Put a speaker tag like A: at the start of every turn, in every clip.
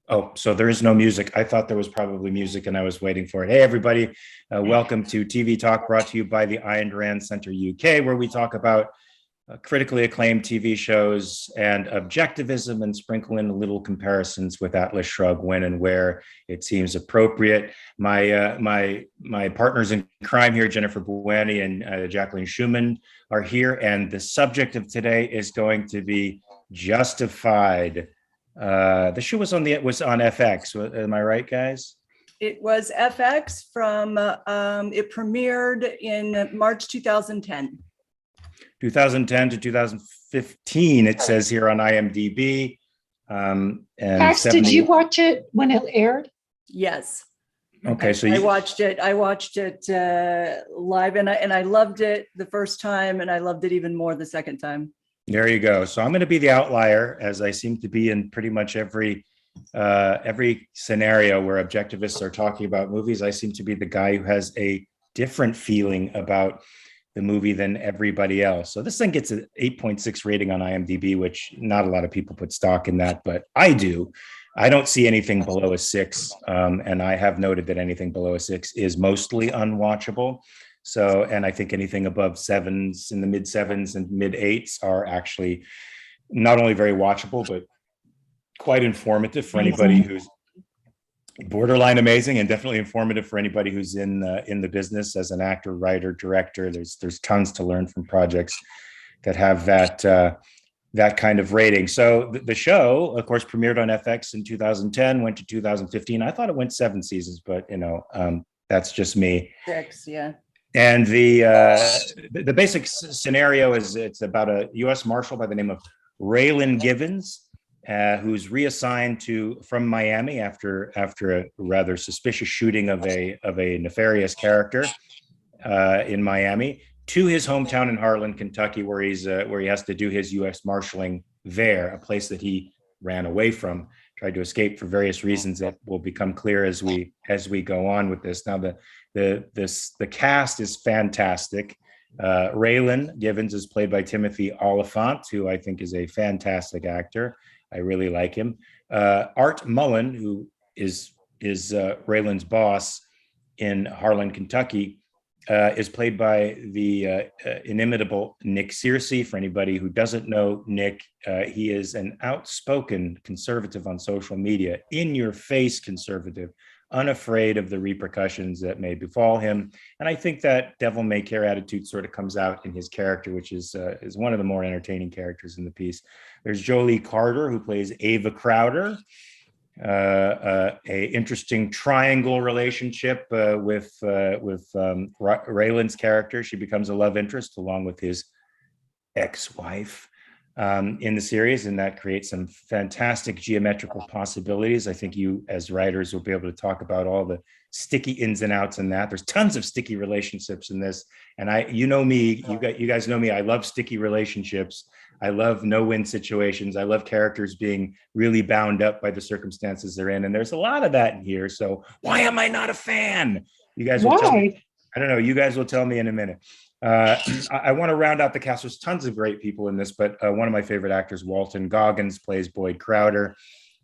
A: Oh, so there is no music. I thought there was probably music and I was waiting for it. Hey, everybody. Welcome to TV Talk, brought to you by the Ayn Rand Center UK, where we talk about critically acclaimed TV shows and objectivism and sprinkle in little comparisons with Atlas Shrugged when and where it seems appropriate. My partners in crime here, Jennifer Bouani and Jacqueline Schumann, are here, and the subject of today is going to be Justified. The show was on FX. Am I right, guys?
B: It was FX it premiered in March 2010.
A: 2010 to 2015, it says here on IMDb.
C: And Max, did you watch it when it aired?
B: Yes.
A: Okay, so
B: I watched it. I watched it live, and I loved it the first time, and I loved it even more the second time.
A: There you go. So I'm going to be the outlier, as I seem to be in pretty much every scenario where objectivists are talking about movies. I seem to be the guy who has a different feeling about the movie than everybody else. So this thing gets an 8.6 rating on IMDb, which not a lot of people put stock in that, but I do. I don't see anything below a 6, and I have noted that anything below a 6 is mostly unwatchable. So, and I think anything above 7s, in the mid 7s and mid 8s, are actually not only very watchable, but quite informative for anybody who's borderline amazing, and definitely informative for anybody who's in the business as an actor, writer, director. There's tons to learn from projects that have that kind of rating. So the show, of course, premiered on FX in 2010, went to 2015. I thought it went 7 seasons, but that's just me.
B: 6, yeah.
A: And the basic scenario is it's about a U.S. Marshal by the name of Raylan Givens, who's reassigned from Miami after a rather suspicious shooting of a nefarious character in Miami, to his hometown in Harlan, Kentucky, where he has to do his U.S. marshaling there, a place that he ran away from, tried to escape for various reasons that will become clear as we go on with this. Now the cast is fantastic. Raylan Givens is played by Timothy Oliphant, who I think is a fantastic actor. I really like him. Art Mullen, who is Raylan's boss in Harlan, Kentucky, is played by the inimitable Nick Searcy. For anybody who doesn't know Nick, he is an outspoken conservative on social media, in-your-face conservative, unafraid of the repercussions that may befall him. And I think that devil-may-care attitude sort of comes out in his character, which is one of the more entertaining characters in the piece. There's Jolie Carter, who plays Ava Crowder, a interesting triangle relationship with Raylan's character. She becomes a love interest along with his ex-wife in the series, and that creates some fantastic geometrical possibilities. I think you, as writers, will be able to talk about all the sticky ins and outs in that. There's tons of sticky relationships in this, and you guys know me. I love sticky relationships. I love no-win situations. I love characters being really bound up by the circumstances they're in, and there's a lot of that in here. So why am I not a fan? You guys will tell me. I don't know. You guys will tell me in a minute. I want to round out the cast. There's tons of great people in this, but one of my favorite actors, Walton Goggins, plays Boyd Crowder,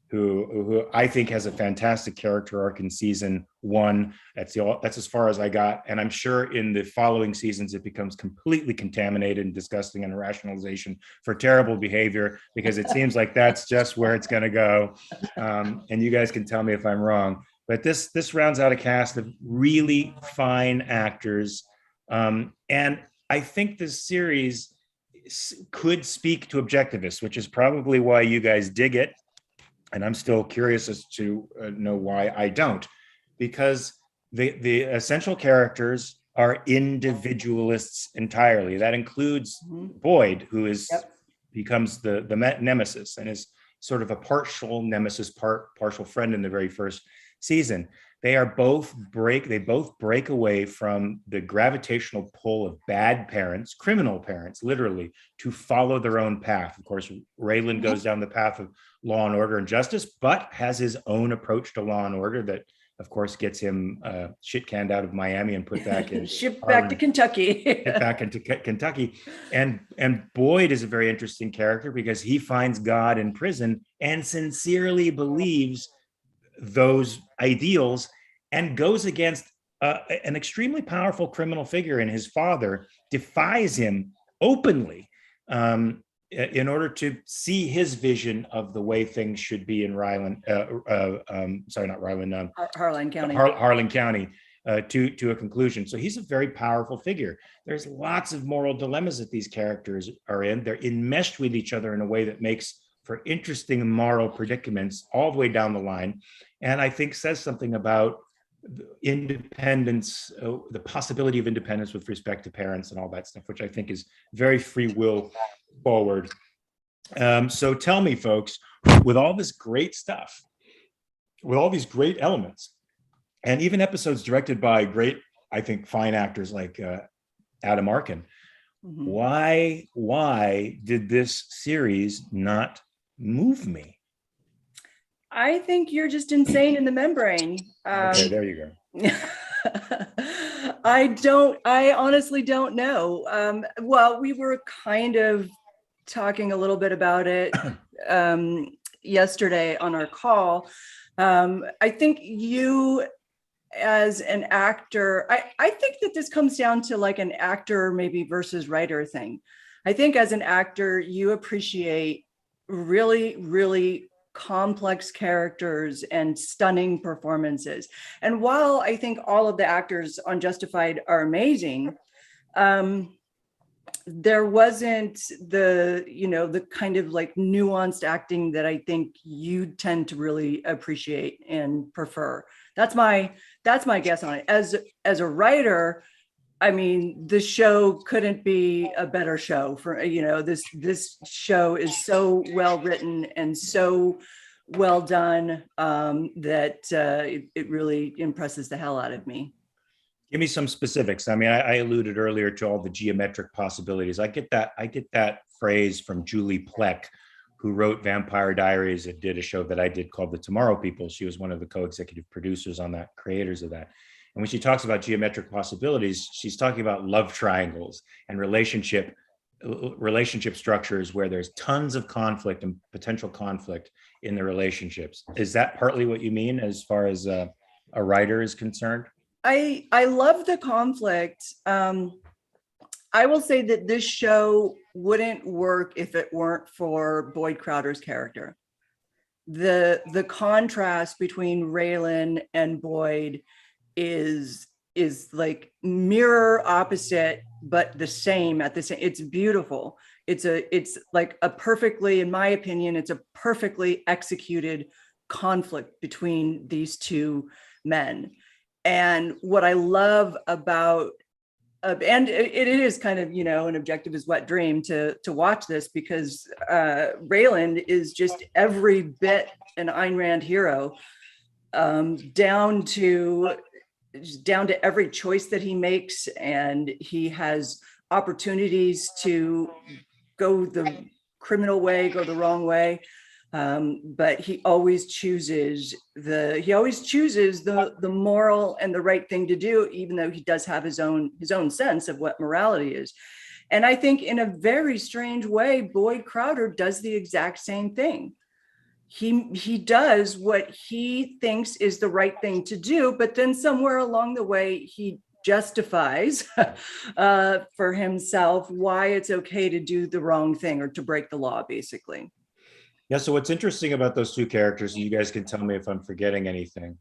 A: who I think has a fantastic character arc in season 1. That's as far as I got. And I'm sure in the following seasons, it becomes completely contaminated and disgusting and a rationalization for terrible behavior, because it seems like that's just where it's going to go. And you guys can tell me if I'm wrong. But this rounds out a cast of really fine actors. And I think this series could speak to objectivists, which is probably why you guys dig it. And I'm still curious as to know why I don't, because the essential characters are individualists entirely. That includes Boyd, who becomes the nemesis and is sort of a partial nemesis, partial friend in the very first season. They both break away from the gravitational pull of bad parents, criminal parents, literally, to follow their own path. Of course, Raylan goes down the path of law and order and justice, but has his own approach to law and order that, of course, gets him shit canned out of Miami and put back in
B: shipped back to Kentucky.
A: Back into Kentucky. And Boyd is a very interesting character because he finds God in prison and sincerely believes those ideals and goes against an extremely powerful criminal figure, and his father defies him openly in order to see his vision of the way things should be in Harlan County. Harlan County to a conclusion. So he's a very powerful figure. There's lots of moral dilemmas that these characters are in. They're enmeshed with each other in a way that makes for interesting moral predicaments all the way down the line. And I think says something about independence, the possibility of independence with respect to parents and all that stuff, which I think is very free will forward. So tell me, folks, with all this great stuff, with all these great elements, and even episodes directed by great, I think, fine actors like Adam Arkin, why did this series not move me?
B: I think you're just insane in the membrane.
A: Okay, there you go.
B: I honestly don't know. Well, we were kind of talking a little bit about it yesterday on our call. I think you, as an actor, I think that this comes down to like an actor maybe versus writer thing. I think as an actor, you appreciate really, really complex characters and stunning performances. And while I think all of the actors on Justified are amazing, there wasn't the kind of like nuanced acting that I think you tend to really appreciate and prefer. That's my guess on it. As a writer, I mean, the show couldn't be a better show for, this show is so well written and so well done that it really impresses the hell out of me.
A: Give me some specifics. I mean, I alluded earlier to all the geometric possibilities. I get that phrase from Julie Plec, who wrote Vampire Diaries and did a show that I did called The Tomorrow People. She was one of the co-executive producers on that, creators of that. And when she talks about geometric possibilities, she's talking about love triangles and relationship structures where there's tons of conflict and potential conflict in the relationships. Is that partly what you mean as far as a writer is concerned?
B: I love the conflict. I will say that this show wouldn't work if it weren't for Boyd Crowder's character. The contrast between Raylan and Boyd is like mirror opposite, but the same at the same. It's beautiful. It's like a perfectly, in my opinion, it's a perfectly executed conflict between these two men. And what I love about, and it is kind of, an objectivist wet dream to watch this, because Raylan is just every bit an Ayn Rand hero, down to every choice that he makes, and he has opportunities to go the criminal way, go the wrong way, but he always chooses the moral and the right thing to do, even though he does have his own sense of what morality is. And I think in a very strange way, Boyd Crowder does the exact same thing. He does what he thinks is the right thing to do, but then somewhere along the way, he justifies for himself why it's okay to do the wrong thing or to break the law, basically.
A: Yeah, so what's interesting about those two characters, and you guys can tell me if I'm forgetting anything,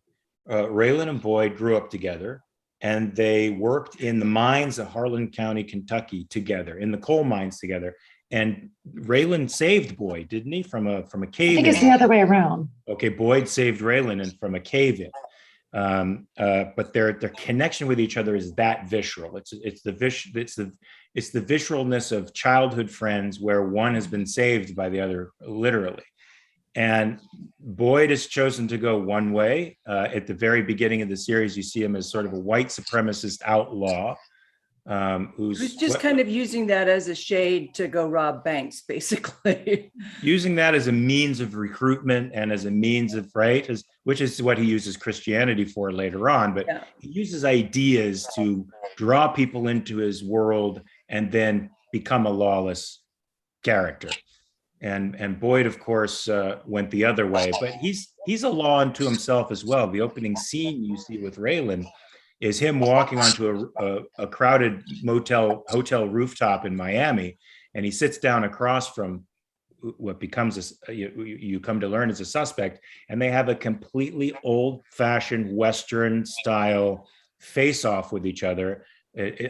A: Raylan and Boyd grew up together, and they worked in the mines of Harlan County, Kentucky together, in the coal mines together. And Raylan saved Boyd, didn't he, from a cave-in?
C: I think it's the other way around.
A: Okay, Boyd saved Raylan and from a cave-in. But their connection with each other is that visceral. It's the visceralness of childhood friends where one has been saved by the other, literally. And Boyd has chosen to go one way. At the very beginning of the series, you see him as sort of a white supremacist outlaw. Who's just
B: kind of using that as a shade to go rob banks, basically.
A: Using that as a means of recruitment and as a means of, which is what he uses Christianity for later on. But yeah, he uses ideas to draw people into his world and then become a lawless character. and Boyd, of course, went the other way. But he's a law unto himself as well. The opening scene you see with Raylan is him walking onto a crowded hotel rooftop in Miami, and he sits down across from what becomes you come to learn is a suspect, and they have a completely old-fashioned Western style face-off with each other.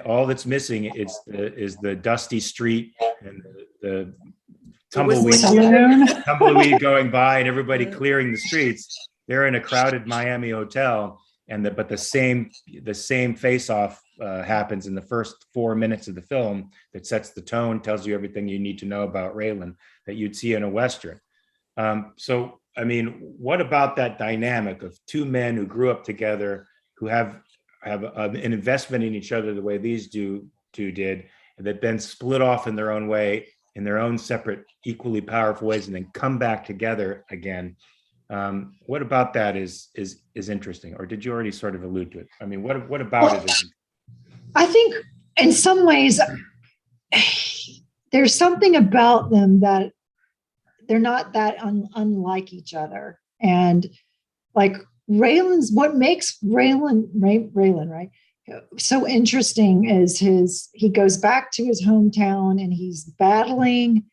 A: All that's missing is the dusty street and the tumbleweed going by and everybody clearing the streets. They're in a crowded Miami hotel, but the same face-off happens in the first 4 minutes of the film that sets the tone, tells you everything you need to know about Raylan that you'd see in a Western. So, I mean, what about that dynamic of two men who grew up together, who have an investment in each other the way these two did, and that then split off in their own way, in their own separate, equally powerful ways, and then come back together again? What about that is interesting, or did you already sort of allude to it? I mean, what about it is?
C: I think in some ways there's something about them that they're not that unlike each other, and like what makes Raylan right so interesting is he goes back to his hometown and he's battling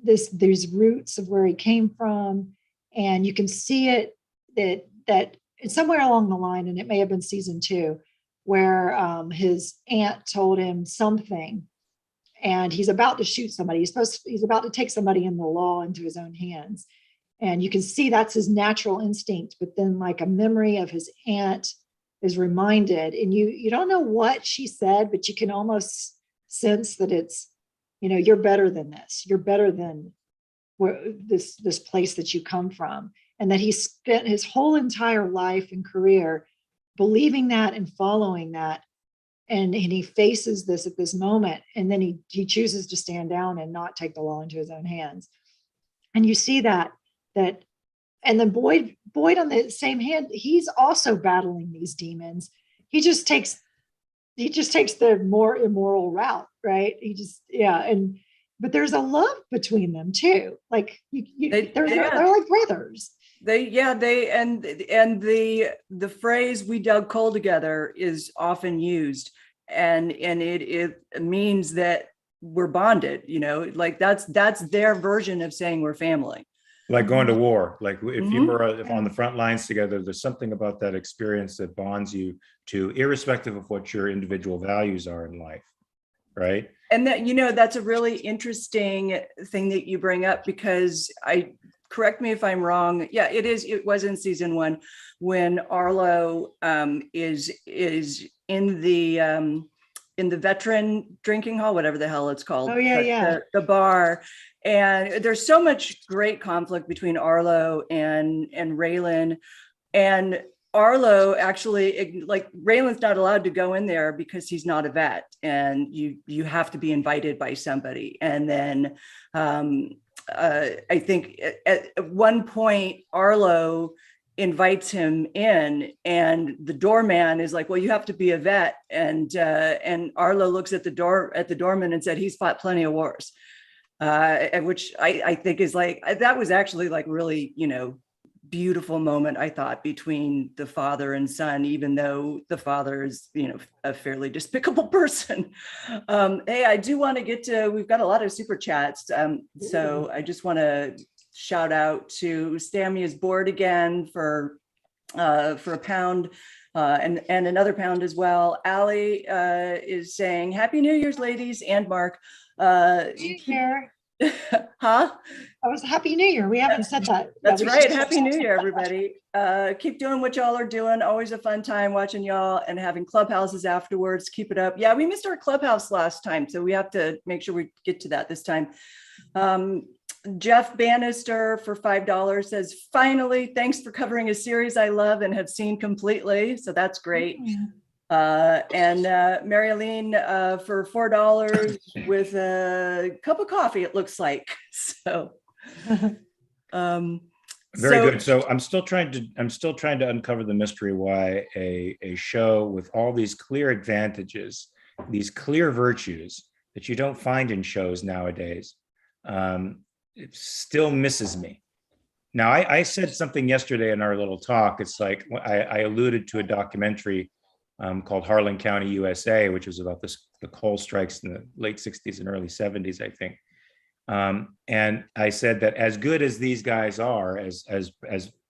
C: these roots of where he came from, and you can see it that it's somewhere along the line, and it may have been season 2, where his aunt told him something, and he's about to shoot somebody. He's about to take somebody in the law into his own hands, and you can see that's his natural instinct. But then, like, a memory of his aunt is reminded, and you don't know what she said, but you can almost sense that it's, you're better than this. You're better than this place that you come from. And that he spent his whole entire life and career believing that and following that. And he faces this at this moment. And then he chooses to stand down and not take the law into his own hands. And you see that, and then Boyd on the same hand, he's also battling these demons. He just takes the more immoral route, right? But there's a love between them too. Like they're like brothers.
B: And the phrase "we dug coal together" is often used, and it means that we're bonded. Like that's their version of saying we're family.
A: Like going to war. Like if you were on the front lines together, there's something about that experience that bonds you to, irrespective of what your individual values are in life, right?
B: And that, that's a really interesting thing that you bring up, because correct me if I'm wrong. Yeah, it was in season 1 when Arlo is in the veteran drinking hall, whatever the hell it's called.
C: Oh yeah.
B: The bar. And there's so much great conflict between Arlo and Raylan. And Arlo actually, like, Raylan's not allowed to go in there because he's not a vet, and you have to be invited by somebody. And then I think at one point Arlo invites him in, and the doorman is like, "Well, you have to be a vet." And Arlo looks at the doorman and said, "He's fought plenty of wars," which I think is like, that was actually like really, beautiful moment, I thought, between the father and son, even though the father is, a fairly despicable person. Hey, I do want to get to, we've got a lot of super chats. So I just want to shout out to Stammy is bored again for a pound, and another pound as well. Allie is saying, "Happy New Year's, ladies," and Mark. Huh?
C: I was Happy New Year. We haven't said that.
B: That's right. Happy New Year, everybody. Keep doing what y'all are doing. Always a fun time watching y'all and having clubhouses afterwards. Keep it up. Yeah, we missed our clubhouse last time, so we have to make sure we get to that this time. Jeff Bannister for $5 says, "Finally, thanks for covering a series I love and have seen completely." So that's great. And Mary-Aline for $4 with a cup of coffee, it looks like. So
A: very good. So I'm still trying to uncover the mystery why a show with all these clear advantages, these clear virtues that you don't find in shows nowadays, it still misses me. Now, I said something yesterday in our little talk. It's like I alluded to a documentary called Harlan County, USA, which was about the coal strikes in the late 60s and early 70s, I think. And I said that as good as these guys are, as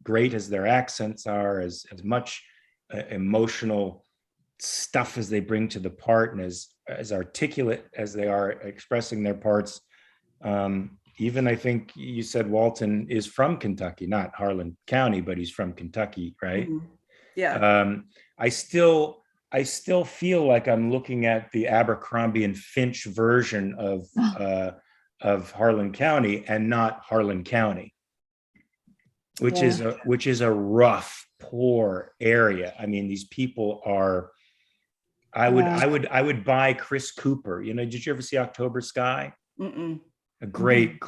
A: great as their accents are, as much emotional stuff as they bring to the part, and as articulate as they are expressing their parts, even I think you said Walton is from Kentucky, not Harlan County, but he's from Kentucky, right?
B: Mhm. Yeah.
A: I still feel like I'm looking at the Abercrombie and Finch version of Harlan County and not Harlan County, which is a rough, poor area. I mean, these people are. I would buy Chris Cooper. You know, did you ever see October Sky?
B: Mm-mm.
A: A great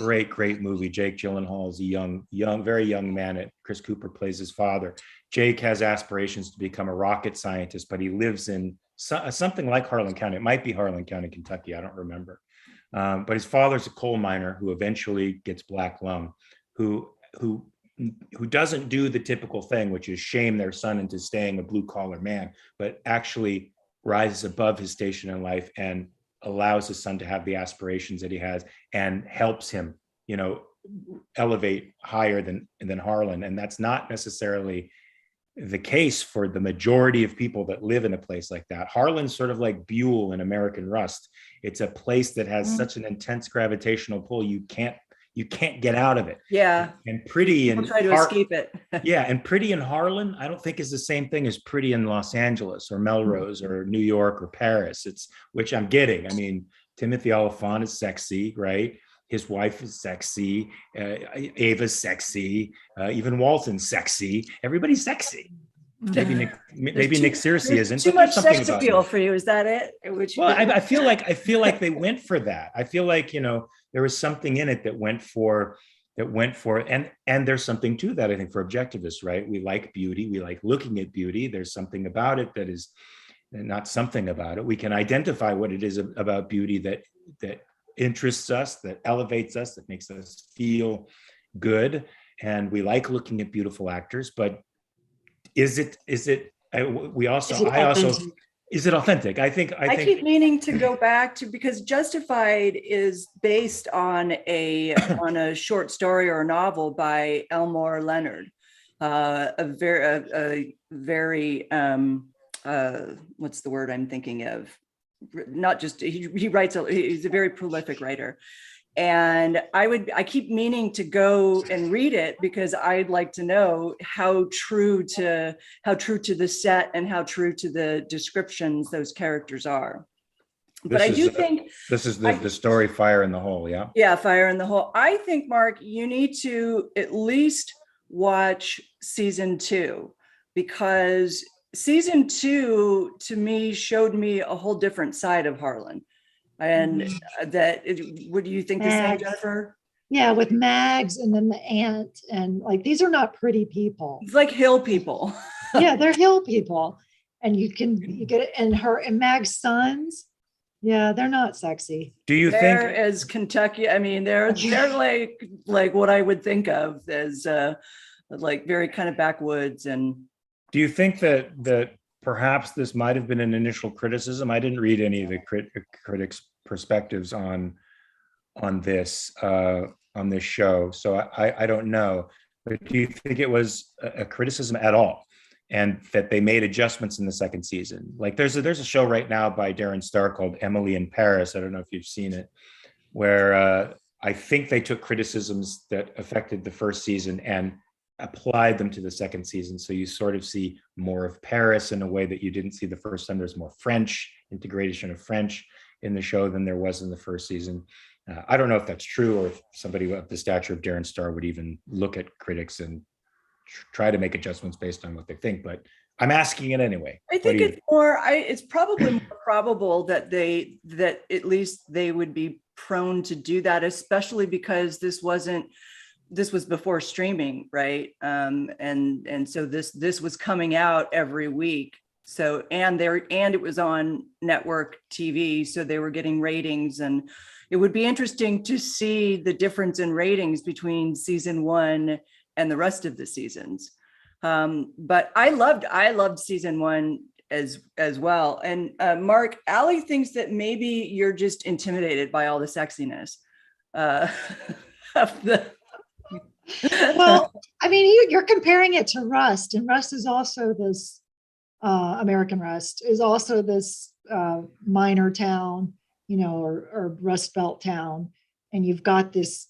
A: movie. Jake Gyllenhaal is a young, very young man. Chris Cooper plays his father. Jake has aspirations to become a rocket scientist, but he lives in something like Harlan County. It might be Harlan County, Kentucky. I don't remember. But his father's a coal miner who eventually gets black lung, who doesn't do the typical thing, which is shame their son into staying a blue collar man, but actually rises above his station in life and allows his son to have the aspirations that he has and helps him, you know, elevate higher than Harlan. And that's not necessarily the case for the majority of people that live in a place like that. Harlan's sort of like Buell in American Rust. It's a place that has such an intense gravitational pull, you can't get out of it.
B: Yeah.
A: And pretty and
B: try to escape it.
A: Yeah, and pretty in Harlan, I don't think is the same thing as pretty in Los Angeles or Melrose or New York or Paris. Which I'm getting. I mean, Timothy Oliphant is sexy, right? His wife is sexy. Ava's sexy. Even Walton's sexy. Everybody's sexy. Maybe Nick Searcy isn't.
B: Too much sex appeal for you. Is that it?
A: Well, I feel like they went for that. I feel like, you know, there was something in it that went for, and there's something to that, I think, for objectivists, right? We like beauty. We like looking at beauty. There's something about it that is not something about it. We can identify what it is about beauty that interests us, that elevates us, that makes us feel good. And we like looking at beautiful actors, but is it authentic? I think
B: keep meaning to go back to, because Justified is based on a short story or a novel by Elmore Leonard, a very what's the word I'm thinking of? Not just he writes. He's a very prolific writer. And I keep meaning to go and read it because I'd like to know how true to the set and how true to the descriptions those characters are. But I do think
A: this is the story Fire in the Hole. Yeah.
B: Yeah. Fire in the Hole. I think, Mark, you need to at least watch season 2, because season 2 to me showed me a whole different side of Harlan. And what do you think the same, Jennifer?
C: Yeah, with Mags and then the aunt, and like, these are not pretty people.
B: It's like hill people.
C: Yeah, they're hill people. And you get it. And her and Mag's sons, yeah, they're not sexy.
A: Do you think
B: as Kentucky? I mean, they're like what I would think of as like very kind of backwoods. And
A: do you think that perhaps this might have been an initial criticism? I didn't read any of the critics' perspectives on this show, so I don't know. But do you think it was a criticism at all, and that they made adjustments in the second season? Like there's a show right now by Darren Star called Emily in Paris. I don't know if you've seen it, where I think they took criticisms that affected the first season and applied them to the second season. So you sort of see more of Paris in a way that you didn't see the first time. There's more French, integration of French in the show than there was in the first season. I don't know if that's true, or if somebody of the stature of Darren Star would even look at critics and try to make adjustments based on what they think, but I'm asking it anyway.
B: I think it's probably more probable that at least they would be prone to do that, especially because this was before streaming, right? And so this was coming out every week. So and it was on network TV, so they were getting ratings, and it would be interesting to see the difference in ratings between season 1 and the rest of the seasons. But I loved season 1 as well. And Mark, Allie thinks that maybe you're just intimidated by all the sexiness of the.
C: Well, I mean, you're comparing it to Rust, and Rust is also this American Rust is also this minor town, or Rust Belt town. And you've got there's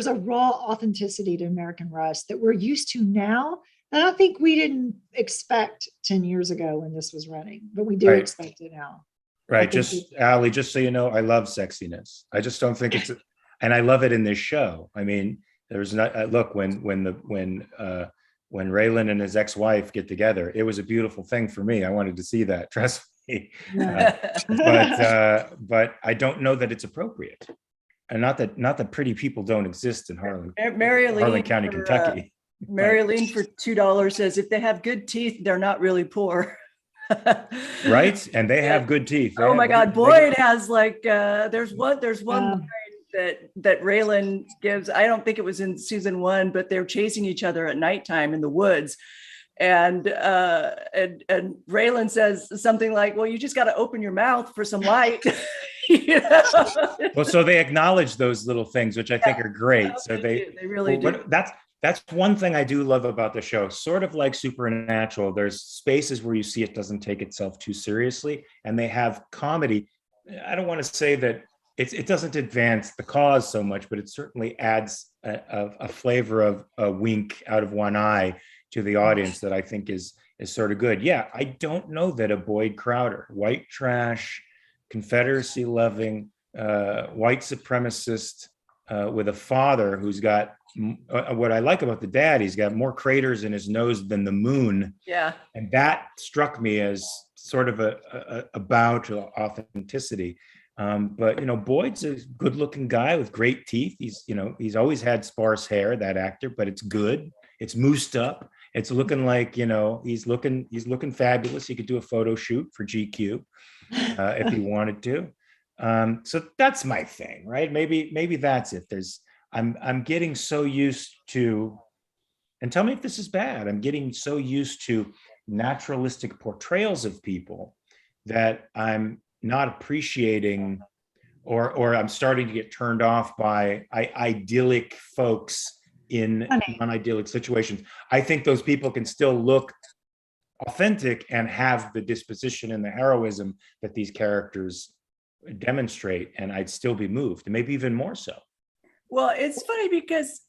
C: a raw authenticity to American Rust that we're used to now. And I think we didn't expect 10 years ago when this was running, but we do expect it now.
A: Right. Allie, just so you know, I love sexiness. I just don't think it's, and I love it in this show. I mean, there's not, look, when Raylan and his ex-wife get together, it was a beautiful thing for me. I wanted to see that, trust me. But I don't know that it's appropriate. And not that pretty people don't exist in Harlan County, Kentucky.
B: Marilyn for $2 says, if they have good teeth, they're not really poor.
A: Right? And they have good teeth.
B: Oh my God. Boyd has like, there's one line that Raylan gives. I don't think it was in season 1, but they're chasing each other at nighttime in the woods. And Raylan says something like, well, you just got to open your mouth for some light.
A: Well, so they acknowledge those little things, which I think are great. So they really do. That's one thing I do love about the show. Sort of like Supernatural, there's spaces where you see it doesn't take itself too seriously, and they have comedy. I don't want to say that it doesn't advance the cause so much, but it certainly adds a flavor of a wink out of one eye to the audience that I think is sort of good. Yeah, I don't know that a Boyd Crowder, white trash, Confederacy loving, white supremacist with a father who's got what I like about the dad, he's got more craters in his nose than the moon.
B: Yeah. And
A: that struck me as sort of a bow to authenticity. But Boyd's a good looking guy with great teeth. He's always had sparse hair, that actor, but it's good. It's moosed up. It's looking like, he's looking fabulous. He could do a photo shoot for GQ if he wanted to. So that's my thing, right? Maybe that's it. I'm getting so used to, and tell me if this is bad, I'm getting so used to naturalistic portrayals of people that I'm not appreciating, or I'm starting to get turned off by idyllic folks in non-idyllic situations. I think those people can still look authentic and have the disposition and the heroism that these characters demonstrate, and I'd still be moved, and maybe even more so.
B: Well, it's funny because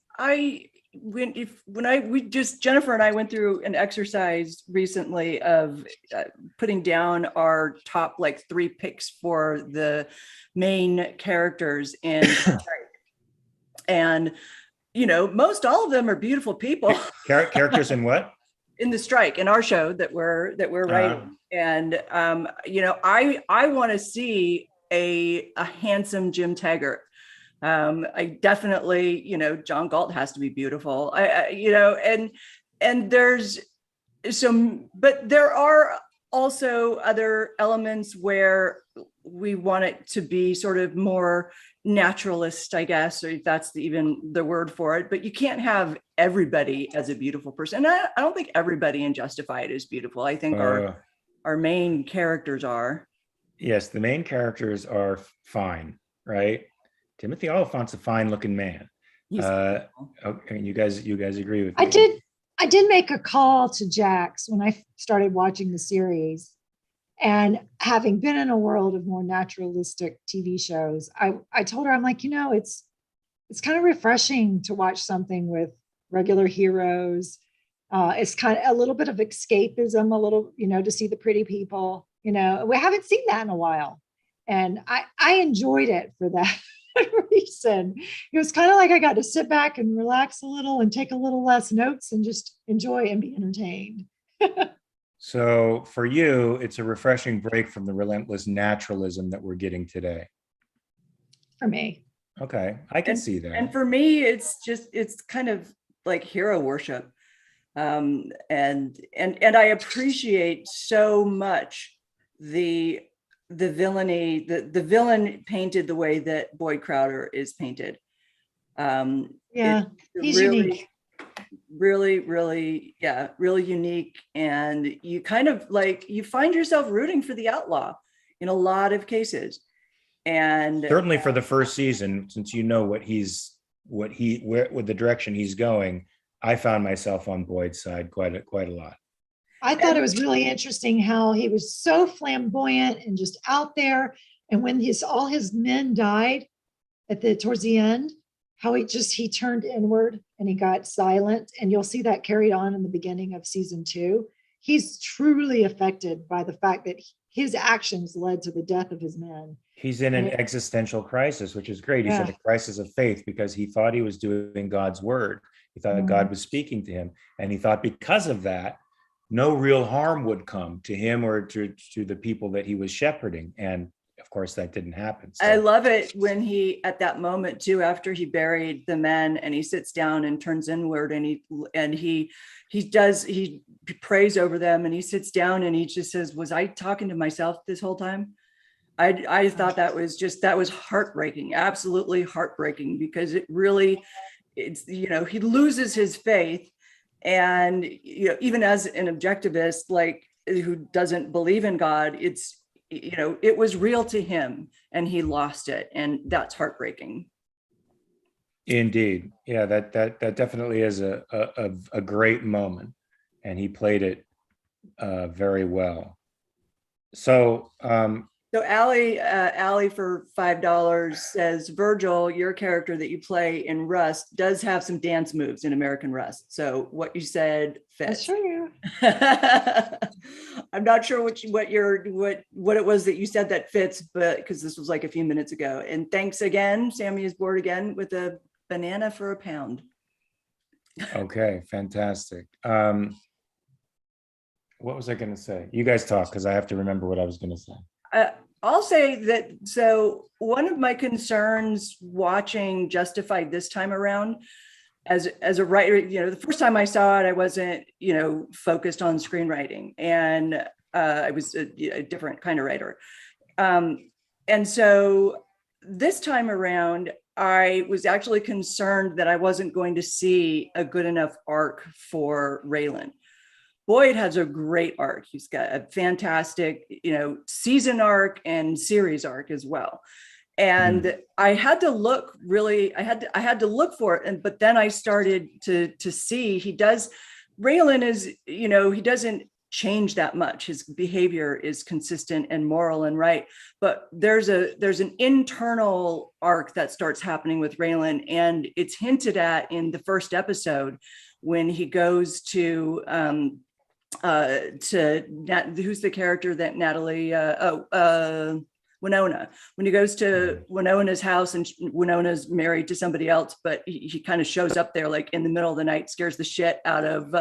B: Jennifer and I went through an exercise recently of putting down our top 3 picks for the main characters in and most all of them are beautiful people.
A: Characters in what?
B: In the strike, in our show that we're writing. And I want to see a handsome Jim Taggart. I definitely, John Galt has to be beautiful. And there's some, but there are also other elements where we want it to be sort of more naturalist, I guess, or if that's even the word for it. But you can't have everybody as a beautiful person. I don't think everybody in Justified is beautiful. I think our main characters are.
A: Yes, the main characters are fine, right? Timothy Oliphant's a fine-looking man. Okay, you guys agree with me?
C: I did make a call to Jax when I started watching the series, and having been in a world of more naturalistic TV shows, I told her, I'm like, it's kind of refreshing to watch something with regular heroes. It's kind of a little bit of escapism, a little, to see the pretty people. We haven't seen that in a while, and I enjoyed it for that reason. It was kind of like I got to sit back and relax a little and take a little less notes and just enjoy and be entertained.
A: So for you, it's a refreshing break from the relentless naturalism that we're getting today.
C: For me.
A: Okay, I can see that.
B: And for me, it's kind of like hero worship. And I appreciate so much the the villainy, the villain painted the way that Boyd Crowder is painted.
C: Yeah, he's
B: really,
C: unique.
B: really, yeah, really unique. And you kind of like, you find yourself rooting for the outlaw in a lot of cases. And
A: Certainly for the first season, since you know what with the direction he's going, I found myself on Boyd's side quite a lot.
C: I thought it was really interesting how he was so flamboyant and just out there. And when all his men died towards the end, how he turned inward and he got silent. And you'll see that carried on in the beginning of season 2. He's truly affected by the fact that his actions led to the death of his men.
A: He's in an existential crisis, which is great. He's in a crisis of faith because he thought he was doing God's word. He thought God was speaking to him. And he thought because of that, no real harm would come to him or to the people that he was shepherding. And of course, that didn't happen. So.
B: I love it when he, at that moment too, after he buried the men and he sits down and turns inward and he prays over them and he sits down and he just says, was I talking to myself this whole time? I thought that was heartbreaking, absolutely heartbreaking, because he loses his faith. And, even as an objectivist, like who doesn't believe in God, it was real to him and he lost it. And that's heartbreaking.
A: Indeed. Yeah, that definitely is a great moment. And he played it very well. So,
B: So Allie for $5 says, Virgil, your character that you play in Rust does have some dance moves in American Rust. So what you said fits.
C: Sure.
B: I'm not sure what it was that you said that fits, but because this was like a few minutes ago. And thanks again. Sammy is bored again with a banana for a pound.
A: Okay, fantastic. What was I going to say? You guys talk because I have to remember what I was going to say.
B: I'll say that, so one of my concerns watching Justified this time around, as a writer, the first time I saw it, I wasn't, focused on screenwriting, and I was a different kind of writer. And so this time around, I was actually concerned that I wasn't going to see a good enough arc for Raylan. Boyd has a great arc. He's got a fantastic, season arc and series arc as well. And I had to look I had to look for it. But then I started to see Raylan is, he doesn't change that much. His behavior is consistent and moral and right. But there's an internal arc that starts happening with Raylan. And it's hinted at in the first episode when he goes to who's the character that Natalie Winona, when he goes to Winona's house and Winona's married to somebody else, but he kind of shows up there like in the middle of the night, scares the shit out of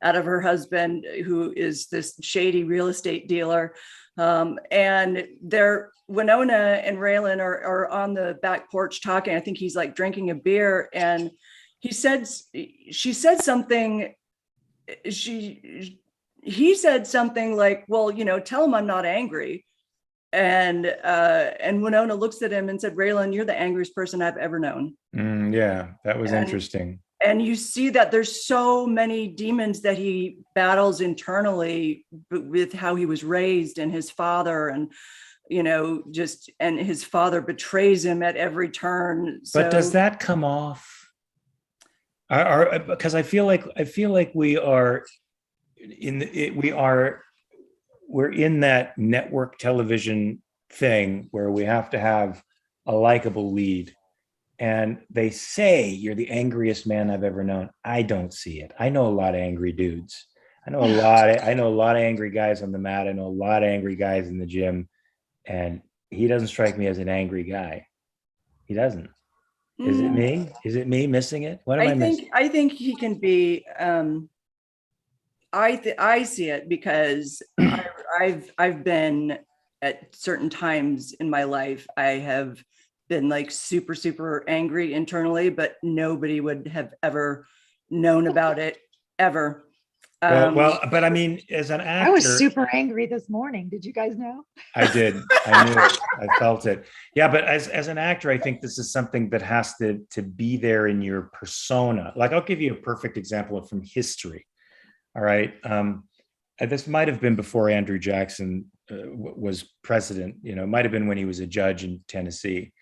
B: her husband, who is this shady real estate dealer. And Winona and Raylan are on the back porch talking. I think he's like drinking a beer, and he said something like, well, tell him I'm not angry. And Winona looks at him and said, Raylan, you're the angriest person I've ever known.
A: Yeah, that was interesting.
B: And you see that there's so many demons that he battles internally with how he was raised and his father, and and his father betrays him at every turn.
A: But does that come off? Because I feel like we're in that network television thing where we have to have a likable lead, and they say you're the angriest man I've ever known. I don't see it. I know a lot of angry dudes. I know a lot of angry guys on the mat. I know a lot of angry guys in the gym, and he doesn't strike me as an angry guy. He doesn't. Is it me? Is it me missing it? What am I missing?
B: I think he can be. I see it because I've been at certain times in my life, I have been like super, super angry internally, but nobody would have ever known about it ever.
A: But I mean, as an
C: I was
A: actor,
C: super angry this morning. Did you guys know?
A: I did. I knew it. I felt it. Yeah, but as an actor, I think this is something that has to be there in your persona. Like, I'll give you a perfect example from history. All right. This might have been before Andrew Jackson was president. You know, it might have been when he was a judge in Tennessee.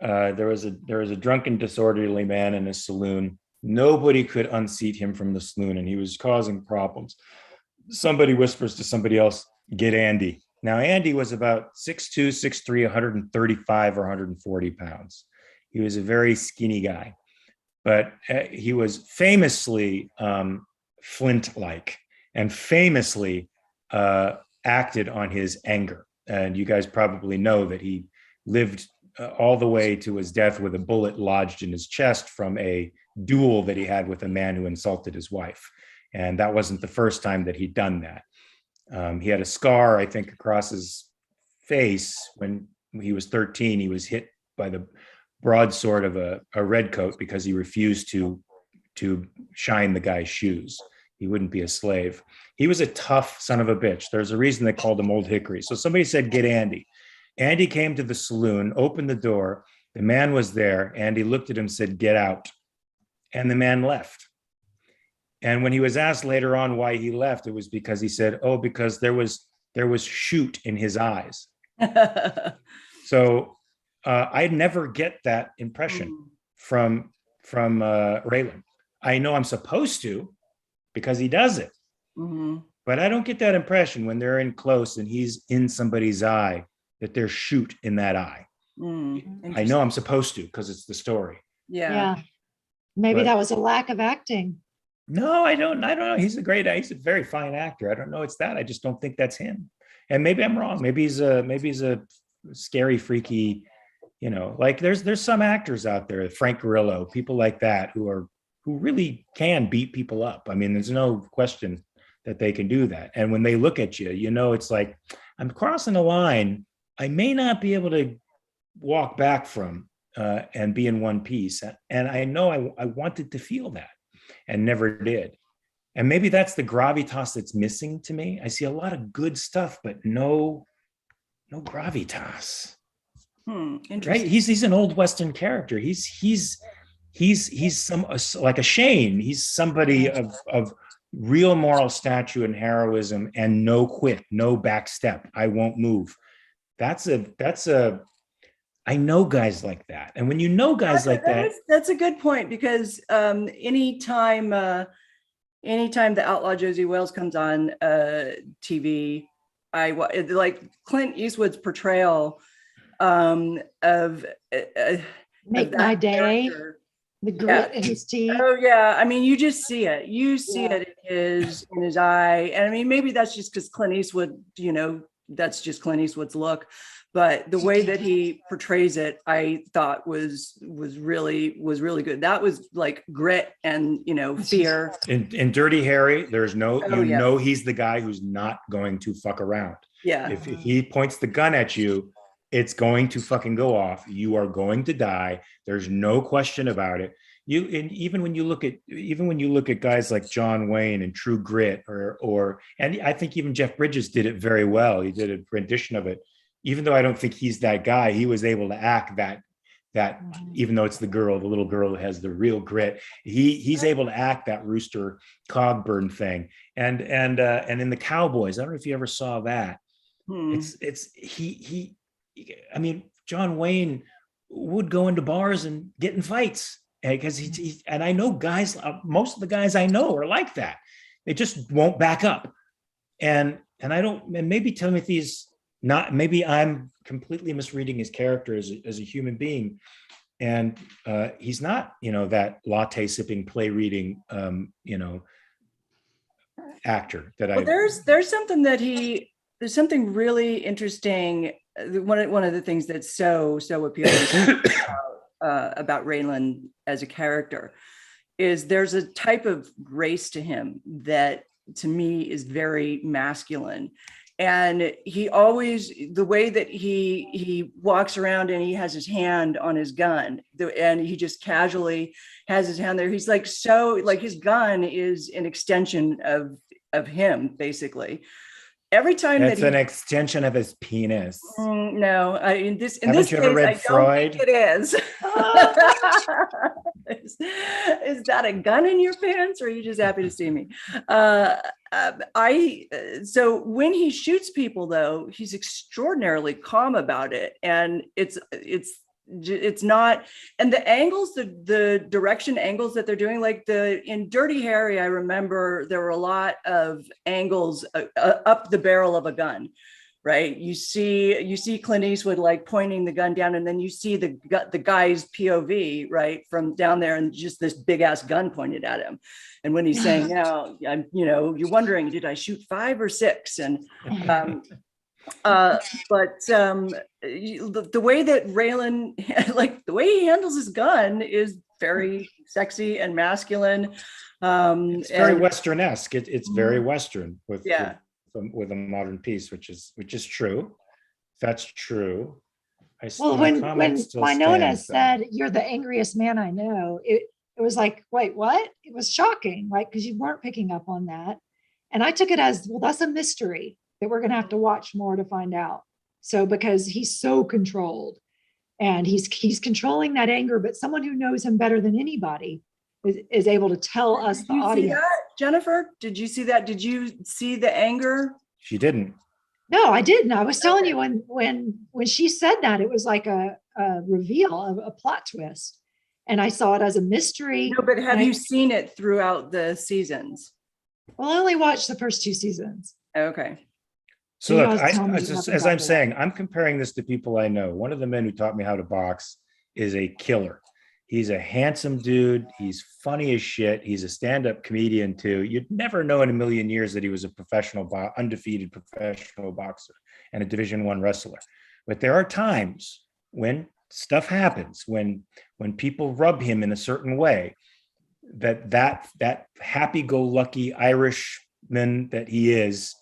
A: There was a drunken, disorderly man in a saloon. Nobody could unseat him from the saloon, and he was causing problems. Somebody whispers to somebody else, "Get Andy." Now, Andy was about 6'2", 6'3", 135 or 140 pounds. He was a very skinny guy, but he was famously Flint-like and famously acted on his anger. And you guys probably know that he lived all the way to his death with a bullet lodged in his chest from a duel that he had with a man who insulted his wife. And that wasn't the first time that he'd done that. He had a scar, I think, across his face when he was 13. He was hit by the broadsword of a redcoat because he refused to shine the guy's shoes. He wouldn't be a slave. He was a tough son of a bitch. There's a reason they called him Old Hickory. So somebody said, "Get Andy." Andy came to the saloon, opened the door. The man was there. Andy looked at him, said, "Get out." And the man left. And when he was asked later on why he left, it was because he said, "Oh, because there was shoot in his eyes." So I never get that impression from Raylan. I know I'm supposed to because he does it, but I don't get that impression when they're in close and he's in somebody's eye that there's shoot in that eye. I know I'm supposed to because it's the story.
C: Yeah. Maybe that was a lack of acting.
A: No, I don't know. He's a very fine actor. I don't know it's that. I just don't think that's him. And maybe I'm wrong. Maybe he's a scary, freaky, you know, like there's some actors out there, Frank Grillo, people like that who really can beat people up. I mean, there's no question that they can do that. And when they look at you, you know, it's like, I'm crossing a line I may not be able to walk back from and be in one piece. And I know I wanted to feel that and never did. And maybe that's the gravitas that's missing to me. I see a lot of good stuff, but no gravitas. Right? He's an old Western character. He's some like a Shane. He's somebody of real moral stature and heroism and no quit, no back step. I won't move. That's I know guys like that. And when you know guys like that.
B: That's a good point, because anytime the Outlaw Josie Wales comes on TV, I like Clint Eastwood's portrayal of
C: Make My Day, the grit in his teeth.
B: Oh yeah, I mean, you just see it. You see it in his eye, and I mean, maybe that's just because Clint Eastwood, you know, that's just Clint Eastwood's look. But the way that he portrays it, I thought was really good. That was like grit and, you know, fear.
A: In Dirty Harry, there's no, know he's the guy who's not going to fuck around.
B: Yeah.
A: If he points the gun at you, it's going to fucking go off. You are going to die. There's no question about it. Even when you look at guys like John Wayne and True Grit, and I think even Jeff Bridges did it very well. He did a rendition of it. Even though I don't think he's that guy, he was able to act that even though it's the little girl that has the real grit, he's able to act that Rooster Cogburn thing. And in the Cowboys, I don't know if you ever saw that. I mean, John Wayne would go into bars and get in fights because and I know guys, most of the guys I know are like that. They just won't back up. And maybe Timothy's not, maybe I'm completely misreading his character as a human being. And he's not, you know, that latte sipping, play reading, you know, actor that
B: there's something really interesting. One of the things that's so appealing about Raylan as a character is there's a type of grace to him that to me is very masculine. And he always, the way that he walks around and he has his hand on his gun, and he just casually has his hand there. He's like, so like his gun is an extension of him, basically. Every time
A: It's
B: that
A: an extension of his penis.
B: no, in this
A: Haven't you ever
B: case,
A: read
B: I
A: Freud?
B: don't think it is. Is that a gun in your pants, or are you just happy to see me? So when he shoots people, though, he's extraordinarily calm about it, and it's not, and the angles, the direction angles that they're doing, like in Dirty Harry, I remember there were a lot of angles up the barrel of a gun. Right, you see Clint Eastwood like pointing the gun down, and then you see the guy's POV right from down there, and just this big ass gun pointed at him. And when he's saying, "Now, you're wondering, did I shoot 5 or 6?" And the way that Raylan, like the way he handles his gun, is very sexy and masculine.
A: It's very Western-esque. It's very Western with a modern piece, which is true. That's true.
C: When Winona said, "You're the angriest man I know," it was like, wait, what? It was shocking, right? Because you weren't picking up on that. And I took it as, well, that's a mystery that we're going to have to watch more to find out. So because he's so controlled, and he's controlling that anger, but someone who knows him better than anybody is able to tell us, the audience.
B: See that, Jennifer? Did you see that? Did you see the anger?
A: She didn't.
C: No, I didn't. I was telling you when she said that, it was like a reveal, a plot twist, and I saw it as a mystery.
B: No, but have you seen it throughout the seasons?
C: Well, I only watched the first 2 seasons.
B: Okay.
A: So look, as I'm saying, I'm comparing this to people I know. One of the men who taught me how to box is a killer. He's a handsome dude. He's funny as shit. He's a stand-up comedian too. You'd never know in a million years that he was a undefeated professional boxer and a Division I wrestler. But there are times when stuff happens, when people rub him in a certain way, that happy-go-lucky Irishman that he is,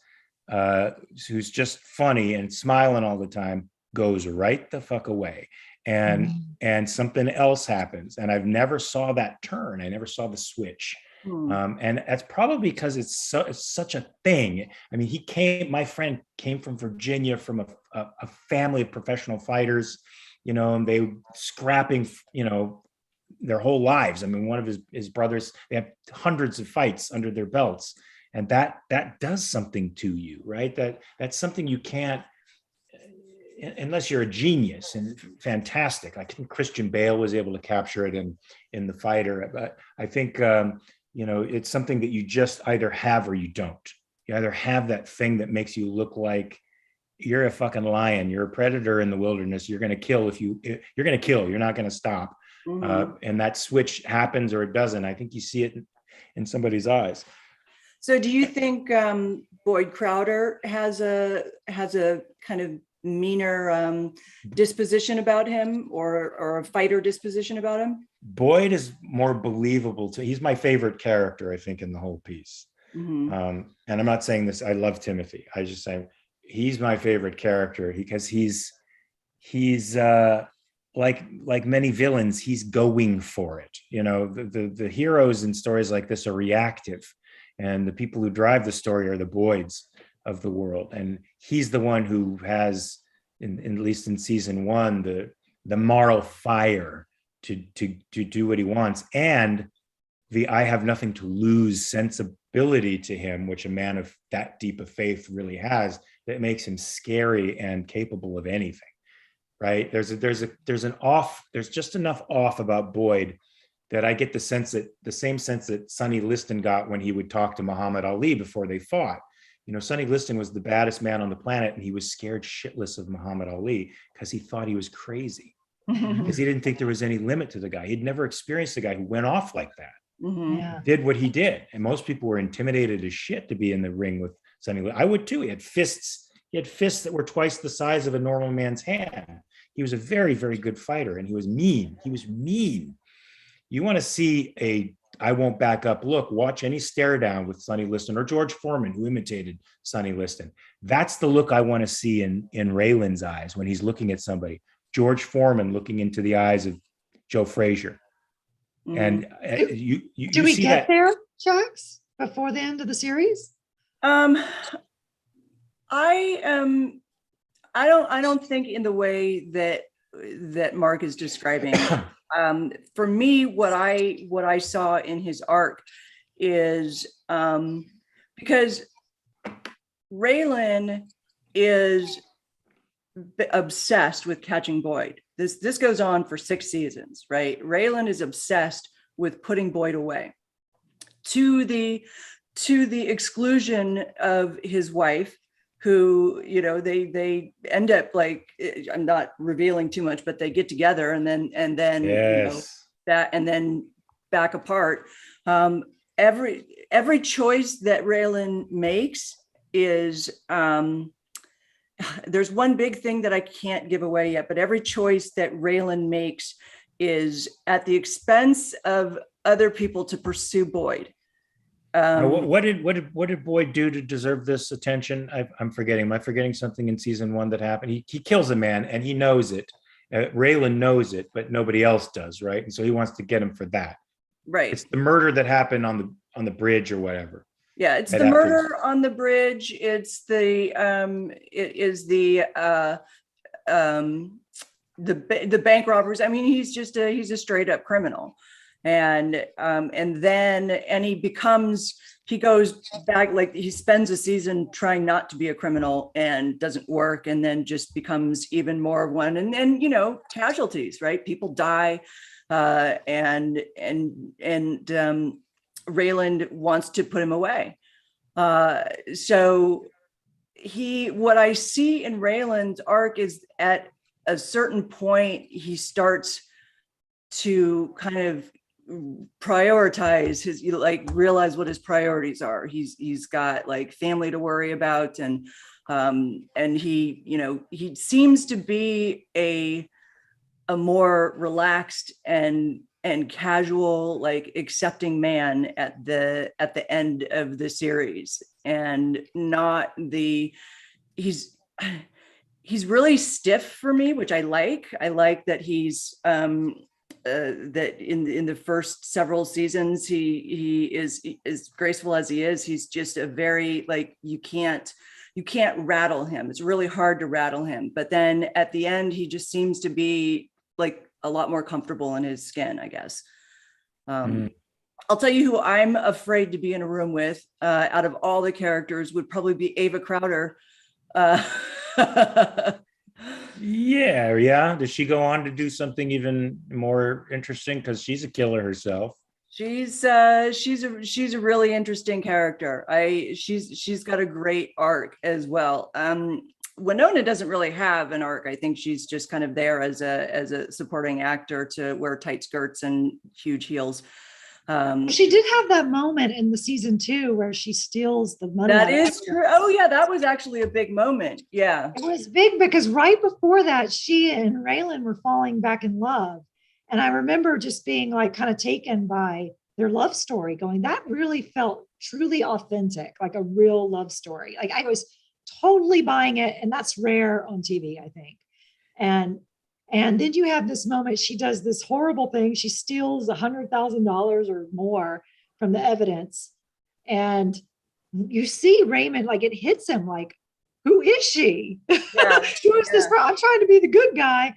A: who's just funny and smiling all the time, goes right the fuck away. And something else happens, and I've never saw that turn. I never saw the switch, and that's probably because it's such a thing. I mean, my friend came from Virginia, from a family of professional fighters, and they scrapping, their whole lives. I mean, one of his brothers, they have hundreds of fights under their belts, and that does something to you, right? That's something you can't, unless you're a genius and fantastic. I think Christian Bale was able to capture it in The Fighter. But I think, it's something that you just either have or you don't. You either have that thing that makes you look like you're a fucking lion. You're a predator in the wilderness. You're going to kill you're going to kill. You're not going to stop. And that switch happens or it doesn't. I think you see it in somebody's eyes.
B: So do you think Boyd Crowder has a kind of meaner disposition about him, or a fighter disposition about him?
A: Boyd is more believable he's my favorite character, I think, in the whole piece. And I'm not saying this, I love Timothy. I just say he's my favorite character because he's like many villains, he's going for it. The heroes in stories like this are reactive, and the people who drive the story are the Boyds of the world. And he's the one who has, at least in season 1, the moral fire to do what he wants, and the I have nothing to lose sensibility to him, which a man of that deep of faith really has, that makes him scary and capable of anything. Right? There's just enough off about Boyd that I get the same sense that Sonny Liston got when he would talk to Muhammad Ali before they fought. Sonny Liston was the baddest man on the planet, and he was scared shitless of Muhammad Ali because he thought he was crazy, because he didn't think there was any limit to the guy. He'd never experienced a guy who went off like that, did what he did. And most people were intimidated as shit to be in the ring with Sonny Liston. I would too. He had fists that were twice the size of a normal man's hand. He was a very, very good fighter, and he was mean. You want to see I won't back up. Look, watch any stare down with Sonny Liston or George Foreman, who imitated Sonny Liston. That's the look I want to see in Raylan's eyes when he's looking at somebody. George Foreman looking into the eyes of Joe Frazier. And you
C: do we
A: see
C: get
A: that
C: there, Jax, before the end of the series?
B: I don't think in the way that Mark is describing. For me, what I saw in his arc is because Raylan is obsessed with catching Boyd. This goes on for 6 seasons, right? Raylan is obsessed with putting Boyd away to the exclusion of his wife, who, you know, they end up like, I'm not revealing too much, but they get together and then
A: yes.
B: You know, that, and then back apart. Every choice that Raylan makes is, there's one big thing that I can't give away yet, but every choice that Raylan makes is at the expense of other people to pursue Boyd.
A: What did Boyd do to deserve this attention? I'm forgetting. Am I forgetting something in season 1 that happened? He kills a man and he knows it. Raylan knows it, but nobody else does, right? And so he wants to get him for that.
B: Right.
A: It's the murder that happened on the bridge or whatever.
B: Yeah, it's the murder on the bridge. It's the bank robbers. I mean, he's a straight up criminal. And then he goes back, like he spends a season trying not to be a criminal and doesn't work, and then just becomes even more of one. And then, you know, casualties, right? People die, and Raylan wants to put him away. So what I see in Raylan's arc is at a certain point, he starts to kind of prioritize his, like, realize what his priorities are. He's got like family to worry about, and he, you know, he seems to be a more relaxed and casual, like accepting man at the end of the series, and not he's really stiff for me, which I like. I like that he's that in the first several seasons he is as graceful as he is. He's just a very, like, you can't rattle him. It's really hard to rattle him. But then at the end, he just seems to be like a lot more comfortable in his skin, I guess. I'll tell you who I'm afraid to be in a room with, out of all the characters, would probably be Ava Crowder.
A: Yeah. Does she go on to do something even more interesting? Because she's a killer herself.
B: She's a really interesting character. She's got a great arc as well. Winona doesn't really have an arc. I think she's just kind of there as a supporting actor to wear tight skirts and huge heels.
C: She did have that moment in the season 2 where she steals the money.
B: That is true. Oh yeah, that was actually a big moment. Yeah,
C: it was big because right before that, she and Raylan were falling back in love, and I remember just being like kind of taken by their love story, going, that really felt truly authentic, like a real love story. Like I was totally buying it, and that's rare on TV, I think. And then you have this moment, she does this horrible thing. She steals $100,000 or more from the evidence. And you see Raymond, like, it hits him like, who is she?
B: Yeah,
C: Who is this? I'm trying to be the good guy,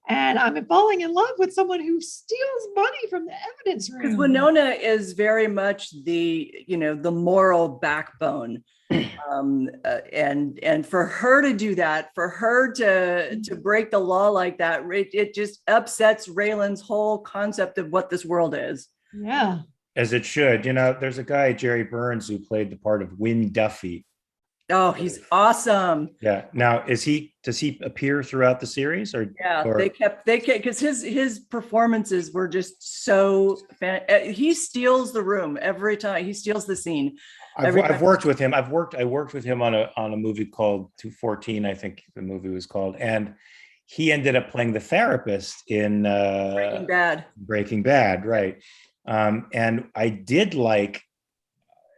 C: and I'm falling in love with someone who steals money from the evidence room.
B: Because Winona is very much the moral backbone. And for her to do that, for her to break the law like that, it just upsets Raylan's whole concept of what this world is.
C: Yeah.
A: As it should. You know, there's a guy, Jerry Burns, who played the part of Win Duffy.
B: Oh, he's awesome.
A: Yeah. Now, does he appear throughout the series, or?
B: Yeah, they kept because his performances were just so he steals the room every time. He steals the scene.
A: I've worked with him. I worked with him on a movie called 214, I think the movie was called, and he ended up playing the therapist in
B: Breaking Bad.
A: Breaking Bad, right? And I did like,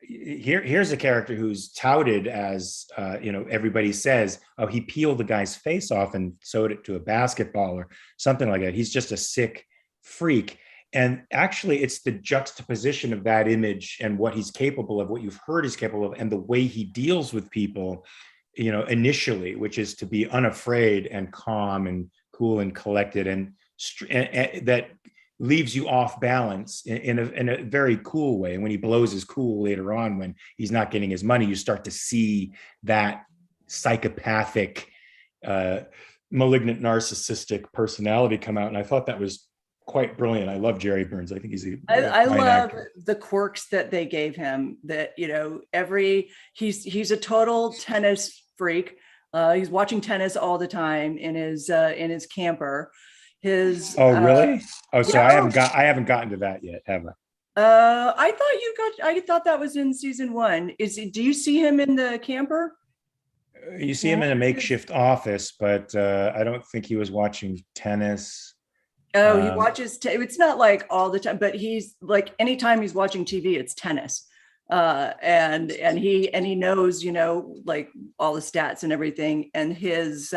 A: here's a character who's touted as, everybody says, oh, he peeled the guy's face off and sewed it to a basketball or something like that. He's just a sick freak. And actually, it's the juxtaposition of that image and what he's capable of, what you've heard he's capable of, and the way he deals with people, initially, which is to be unafraid and calm and cool and collected, and that leaves you off balance in a very cool way. And when he blows his cool later on, when he's not getting his money, you start to see that psychopathic, malignant, narcissistic personality come out. And I thought that was quite brilliant. I love Jerry Burns. I think he's
B: I love actor. The quirks that they gave him, that, he's a total tennis freak. He's watching tennis all the time in his camper.
A: Really? So I haven't gotten to that yet, have I?
B: I thought that was in season 1. Do you see him in the camper?
A: You see him in a makeshift office, but I don't think he was watching tennis.
B: Oh, he watches. It's not like all the time, but he's like, anytime he's watching TV, it's tennis. And he knows, like all the stats and everything. And his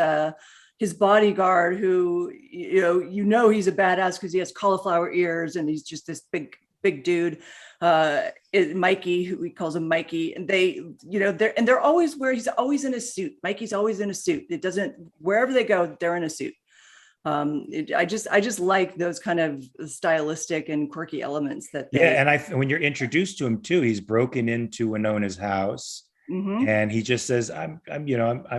B: bodyguard, who, he's a badass because he has cauliflower ears and he's just this big dude, Mikey, who he calls him Mikey. And they're always he's always in a suit. Mikey's always in a suit. Wherever they go, they're in a suit. I just like those kind of stylistic and quirky elements that
A: when you're introduced to him too, he's broken into Winona's house. Mm-hmm. And he just says, I'm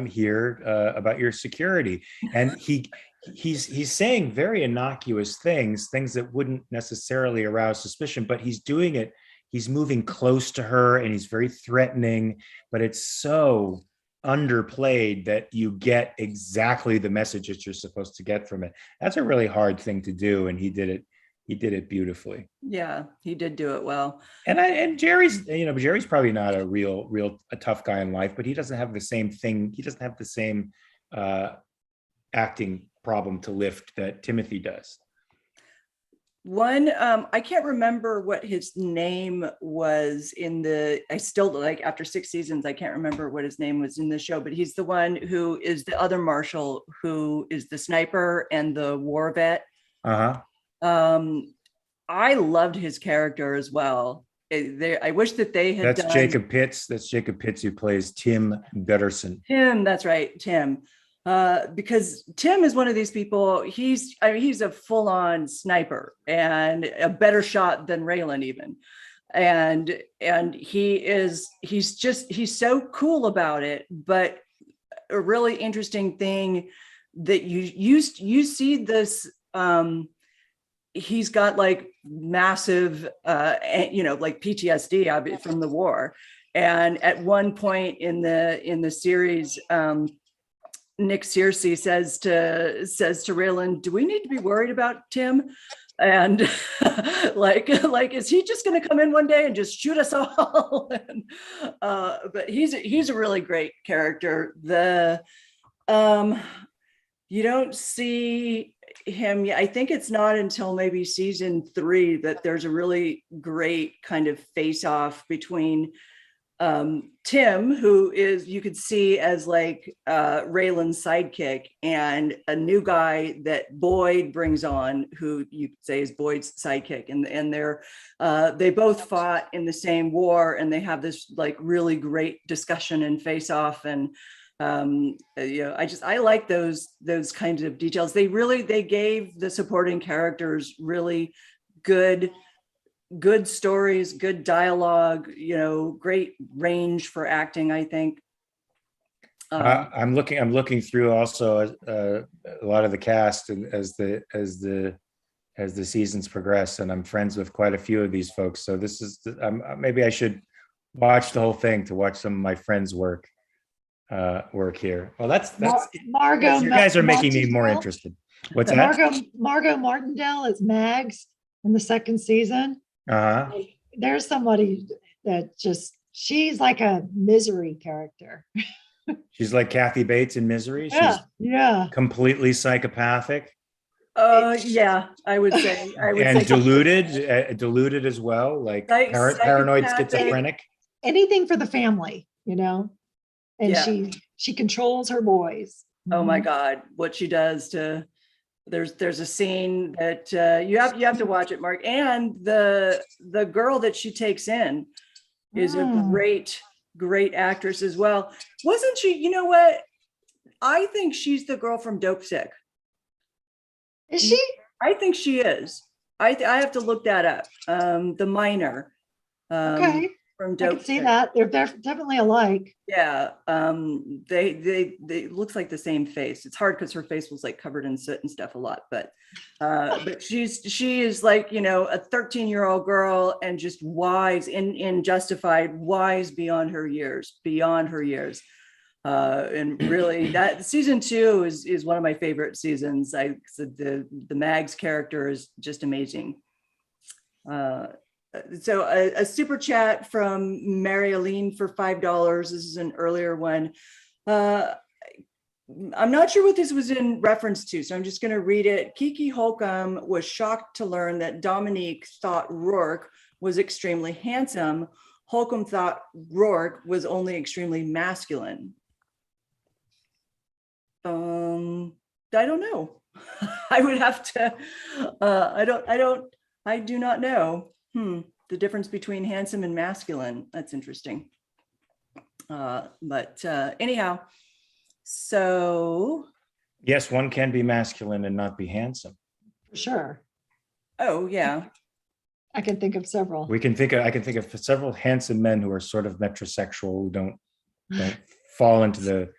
A: here about your security. And he's saying very innocuous things that wouldn't necessarily arouse suspicion, but he's doing it. He's moving close to her and he's very threatening, but it's so underplayed that you get exactly the message that you're supposed to get from it. That's a really hard thing to do. And he did it beautifully.
B: Yeah, he did do it well.
A: And Jerry's probably not a tough guy in life, but he doesn't have the same thing. He doesn't have the same acting problem to lift that Timothy does.
B: One, I can't remember what his name was I still, like, after 6 seasons, I can't remember what his name was in the show, but he's the one who is the other marshal, who is the sniper and the war vet.
A: Uh-huh.
B: I loved his character as well. I wish that they had done.
A: Jacob Pitts. That's Jacob Pitts, who plays Tim Betterson.
B: Tim, that's right, Tim. Because Tim is one of these people. He's a full-on sniper and a better shot than Raylan even. And he's so cool about it. But a really interesting thing that you see this. He's got like massive, like PTSD from the war. And at one point in the series, Nick Searcy says to Raylan, "Do we need to be worried about Tim?" And like, is he just going to come in one day and just shoot us all? But he's a really great character. You don't see him. I think it's not until maybe season 3 that there's a really great kind of face-off between Tim, who is, you could see as like Raylan's sidekick, and a new guy that Boyd brings on, who you could say is Boyd's sidekick, and they both fought in the same war, and they have this like really great discussion and face off. And I like those kinds of details. They gave the supporting characters really good stories, good dialogue, great range for acting, I think.
A: I'm looking through also a lot of the cast, and as the seasons progress, and I'm friends with quite a few of these folks. So this is maybe I should watch the whole thing to watch some of my friends work here. Well, that's
C: Margot.
A: You guys are making me more interested. What's that?
C: Margot Martindale is Mags in the 2nd season.
A: Uh-huh.
C: There's somebody that she's like a Misery character.
A: She's like Kathy Bates in Misery.
C: Yeah,
A: She's completely psychopathic.
B: Yeah, I would say.
A: And diluted as well, like paranoid
B: Psychopathic.
A: schizophrenic.
C: Anything for the family, you know? And
B: Yeah.
C: she controls her boys.
B: Oh my
C: Mhm.
B: God, what she does to, there's a scene that you have to watch it, Mark. And the girl that she takes in is a
C: Mm.
B: great actress as well. Wasn't she? You know what? I think she's the girl from Dope Sick.
C: Is she?
B: I think she is. I have to look that up. The minor
C: Okay.
B: from
C: I
B: Dope
C: can see
B: Sick.
C: that. They're definitely alike.
B: Yeah. They looks like the same face. It's hard because her face was like covered in soot and stuff a lot, but she is like, you know, a 13-year-old girl and just wise in Justified, wise beyond her years. And really that season 2 is one of my favorite seasons. The Mags character is just amazing. So a super chat from Mary Aline for $5. This is an earlier one. I'm not sure what this was in reference to, so I'm just going to read it. Kiki Holcomb was shocked to learn that Dominique thought Rourke was extremely handsome. Holcomb thought Rourke was only extremely masculine. I don't know. I would have to. I do not know. The difference between handsome and masculine. That's interesting. But anyhow, so.
A: Yes, one can be masculine and not be handsome.
C: For sure.
B: Oh yeah.
C: I can think of several.
A: I can think of several handsome men who are sort of metrosexual, who don't fall into the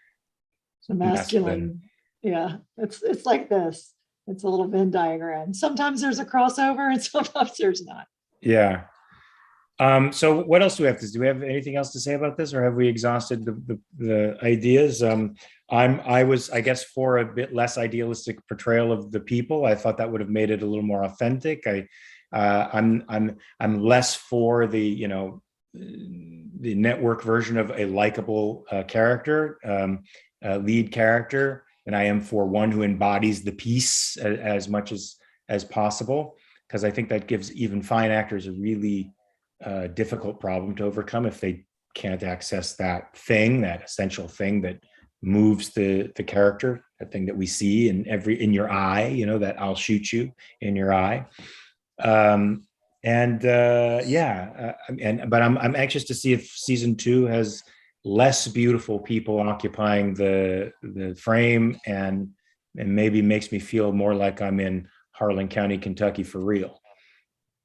A: masculine.
C: Yeah, it's like this. It's a little Venn diagram. Sometimes there's a crossover and sometimes there's not.
A: Yeah. So what else do we have to do? Do we have anything else to say about this, or have we exhausted the ideas? I was, I guess, for a bit less idealistic portrayal of the people. I thought that would have made it a little more authentic. I'm less for the, you know, the network version of a likable character, lead character, than I am for one who embodies the piece as much as possible, because I think that gives even fine actors a really difficult problem to overcome if they can't access that essential thing that moves the character, that thing that we see in your eye, you know, that I'll shoot you in your eye. But I'm anxious to see if season 2 has less beautiful people occupying the frame, and maybe makes me feel more like I'm in Harlan County, Kentucky for real.